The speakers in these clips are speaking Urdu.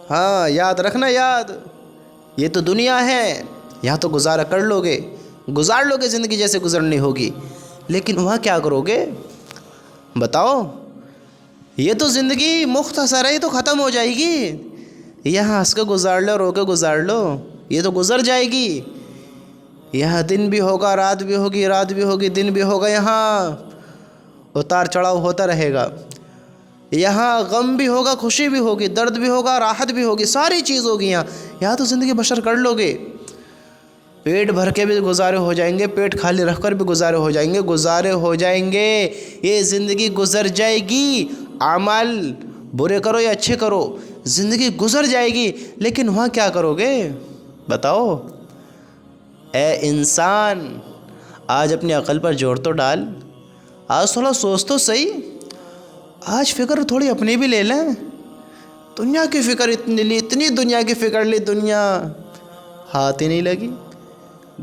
ہاں یاد رکھنا، یاد یہ تو دنیا ہے، یہاں تو گزارا کر لو گے، گزار لو گے زندگی جیسے گزرنی ہوگی، لیکن وہاں کیا کرو گے بتاؤ؟ یہ تو زندگی مختصر ہے، یہ تو ختم ہو جائے گی، یہاں ہنس کے گزار لو، رو کے گزار لو، یہ تو گزر جائے گی۔ یہاں دن بھی ہوگا، رات بھی ہوگی، رات بھی ہوگی، دن بھی ہوگا، یہاں اتار چڑھاؤ ہوتا رہے گا، یہاں غم بھی ہوگا، خوشی بھی ہوگی، درد بھی ہوگا، راحت بھی ہوگی، ساری چیز ہوگی یہاں تو زندگی بشر کر لو گے، پیٹ بھر کے بھی گزارے ہو جائیں گے، پیٹ خالی رکھ کر بھی گزارے ہو جائیں گے، گزارے ہو جائیں گے، یہ زندگی گزر جائے گی، اعمال برے کرو یا اچھے کرو زندگی گزر جائے گی، لیکن وہاں کیا کرو گے بتاؤ؟ اے انسان آج اپنی عقل پر زور تو ڈال، آج تھوڑا سوچ تو صحیح، آج فکر تھوڑی اپنی بھی لے لیں، دنیا کی فکر اتنی لی، اتنی دنیا کی فکر لی، دنیا ہاتھ ہی نہیں لگی،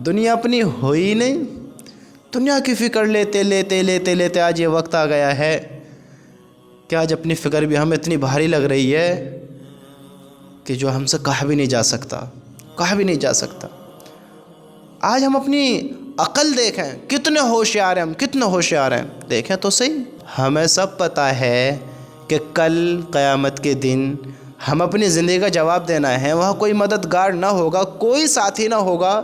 دنیا اپنی ہوئی نہیں، دنیا کی فکر لیتے لیتے لیتے لیتے آج یہ وقت آ گیا ہے کہ آج اپنی فکر بھی ہمیں اتنی بھاری لگ رہی ہے کہ جو ہم سے کہا بھی نہیں جا سکتا، کہا بھی نہیں جا سکتا۔ آج ہم اپنی عقل دیکھیں، کتنے ہوشیار ہیں ہم، کتنے ہوشیار ہیں، دیکھیں تو صحیح۔ ہمیں سب پتہ ہے کہ کل قیامت کے دن ہم اپنی زندگی کا جواب دینا ہے، وہاں کوئی مددگار نہ ہوگا، کوئی ساتھی نہ ہوگا،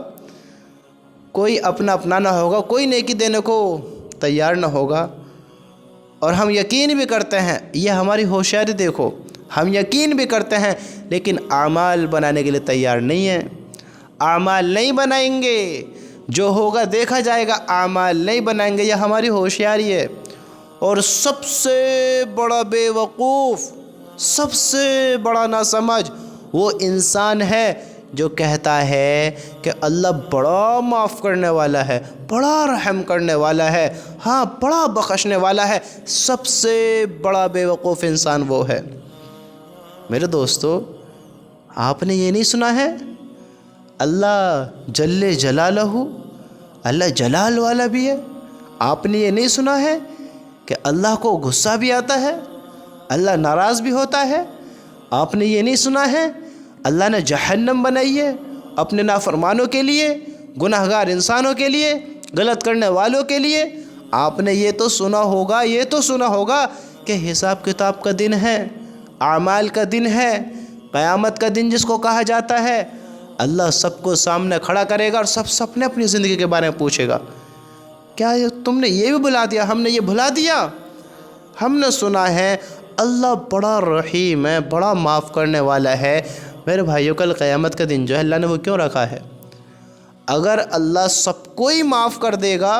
کوئی اپنا نہ ہوگا، کوئی نیکی دینے کو تیار نہ ہوگا، اور ہم یقین بھی کرتے ہیں، یہ ہماری ہوشیاری دیکھو، ہم یقین بھی کرتے ہیں لیکن اعمال بنانے کے لیے تیار نہیں ہیں، اعمال نہیں بنائیں گے، جو ہوگا دیکھا جائے گا، اعمال نہیں بنائیں گے، یہ ہماری ہوشیاری ہے۔ اور سب سے بڑا بے وقوف، سب سے بڑا ناسمجھ وہ انسان ہے جو کہتا ہے کہ اللہ بڑا معاف کرنے والا ہے، بڑا رحم کرنے والا ہے، ہاں بڑا بخشنے والا ہے، سب سے بڑا بے وقوف انسان وہ ہے۔ میرے دوستو، آپ نے یہ نہیں سنا ہے اللہ جل جلالہ، اللہ جلال والا بھی ہے؟ آپ نے یہ نہیں سنا ہے کہ اللہ کو غصہ بھی آتا ہے، اللہ ناراض بھی ہوتا ہے؟ آپ نے یہ نہیں سنا ہے اللہ نے جہنم بنائی ہے اپنے نافرمانوں کے لیے، گناہ گار انسانوں کے لیے، غلط کرنے والوں کے لیے؟ آپ نے یہ تو سنا ہوگا، یہ تو سنا ہوگا کہ حساب کتاب کا دن ہے، اعمال کا دن ہے، قیامت کا دن جس کو کہا جاتا ہے، اللہ سب کو سامنے کھڑا کرے گا اور سب اپنے اپنی زندگی کے بارے میں پوچھے گا۔ کیا تم نے یہ بھی بھلا دیا، ہم نے یہ بھلا دیا؟ ہم نے سنا ہے اللہ بڑا رحیم ہے، بڑا معاف کرنے والا ہے۔ میرے بھائیوں، کل قیامت کا دن جو ہے اللہ نے وہ کیوں رکھا ہے؟ اگر اللہ سب کو ہی معاف کر دے گا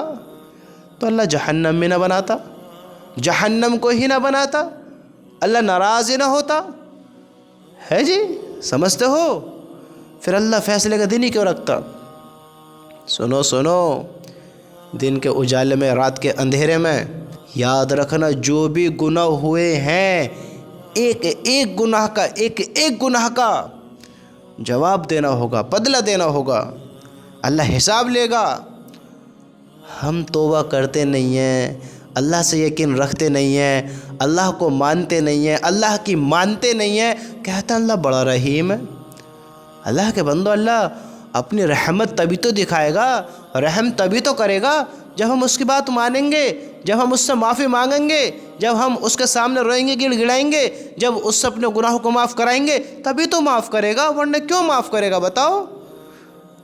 تو اللہ جہنم میں نہ بناتا، جہنم کو ہی نہ بناتا، اللہ ناراض ہی نہ ہوتا ہے جی، سمجھتے ہو؟ پھر اللہ فیصلے کا دن ہی کیوں رکھتا؟ سنو سنو، دن کے اجالے میں، رات کے اندھیرے میں یاد رکھنا، جو بھی گناہ ہوئے ہیں، ایک ایک گناہ کا جواب دینا ہوگا، بدلہ دینا ہوگا، اللہ حساب لے گا۔ ہم توبہ کرتے نہیں ہیں، اللہ سے یقین رکھتے نہیں ہیں، اللہ کو مانتے نہیں ہیں، اللہ کی مانتے نہیں ہیں، کہتا اللہ بڑا رحیم ہے۔ اللہ کے بندو، اللہ اپنی رحمت تبھی تو دکھائے گا، رحم تبھی تو کرے گا جب ہم اس کی بات مانیں گے، جب ہم اس سے معافی مانگیں گے، جب ہم اس کے سامنے روئیں گے، گڑ گڑائیں گے، جب اس سے اپنے گناہوں کو معاف کرائیں گے، تبھی تو معاف کرے گا، ورنہ کیوں معاف کرے گا بتاؤ؟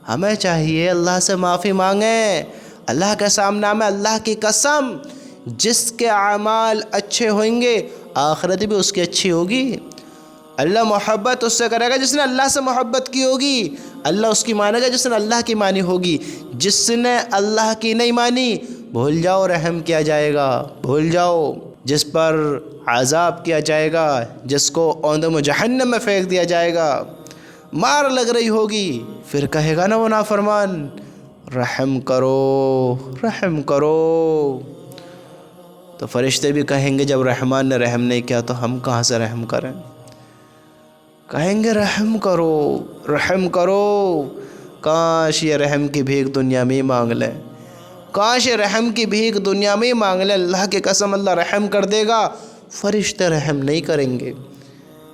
ہمیں چاہیے اللہ سے معافی مانگیں، اللہ کے سامنے میں، اللہ کی قسم، جس کے اعمال اچھے ہوئیں گے آخرت بھی اس کی اچھی ہوگی، اللہ محبت اس سے کرے گا جس نے اللہ سے محبت کی ہوگی، اللہ اس کی مانے گا جس نے اللہ کی مانی ہوگی، جس نے اللہ کی نہیں مانی بھول جاؤ رحم کیا جائے گا، بھول جاؤ، جس پر عذاب کیا جائے گا، جس کو اوندم جہنم میں پھینک دیا جائے گا، مار لگ رہی ہوگی، پھر کہے گا نا وہ نافرمان رحم کرو، رحم کرو، تو فرشتے بھی کہیں گے جب رحمان نے رحم نہیں کیا تو ہم کہاں سے رحم کریں؟ کہیں گے رحم کرو، رحم کرو، کاش یہ رحم کی بھیک دنیا میں ہی مانگ لیں، کاش یہ رحم کی بھیک دنیا میں ہی مانگ لیں، اللہ کی قسم اللہ رحم کر دے گا، فرشتے رحم نہیں کریں گے،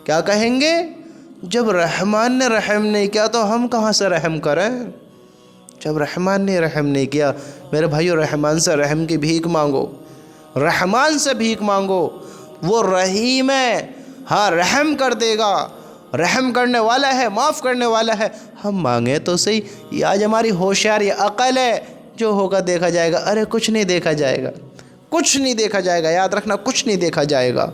کیا کہیں گے؟ جب رحمان نے رحم نہیں کیا تو ہم کہاں سے رحم کریں؟ جب رحمان نے رحم نہیں کیا، میرے بھائیو رحمان سے رحم کی بھیک مانگو، رحمان سے بھیک مانگو، وہ رحیم ہے، ہاں رحم کر دے گا، رحم کرنے والا ہے، معاف کرنے والا ہے۔ ہم مانگیں تو صحیح، یہ آج ہماری ہوشیاری عقل ہے، جو ہوگا دیکھا جائے گا۔ ارے کچھ نہیں دیکھا جائے گا، کچھ نہیں دیکھا جائے گا، یاد رکھنا کچھ نہیں دیکھا جائے گا۔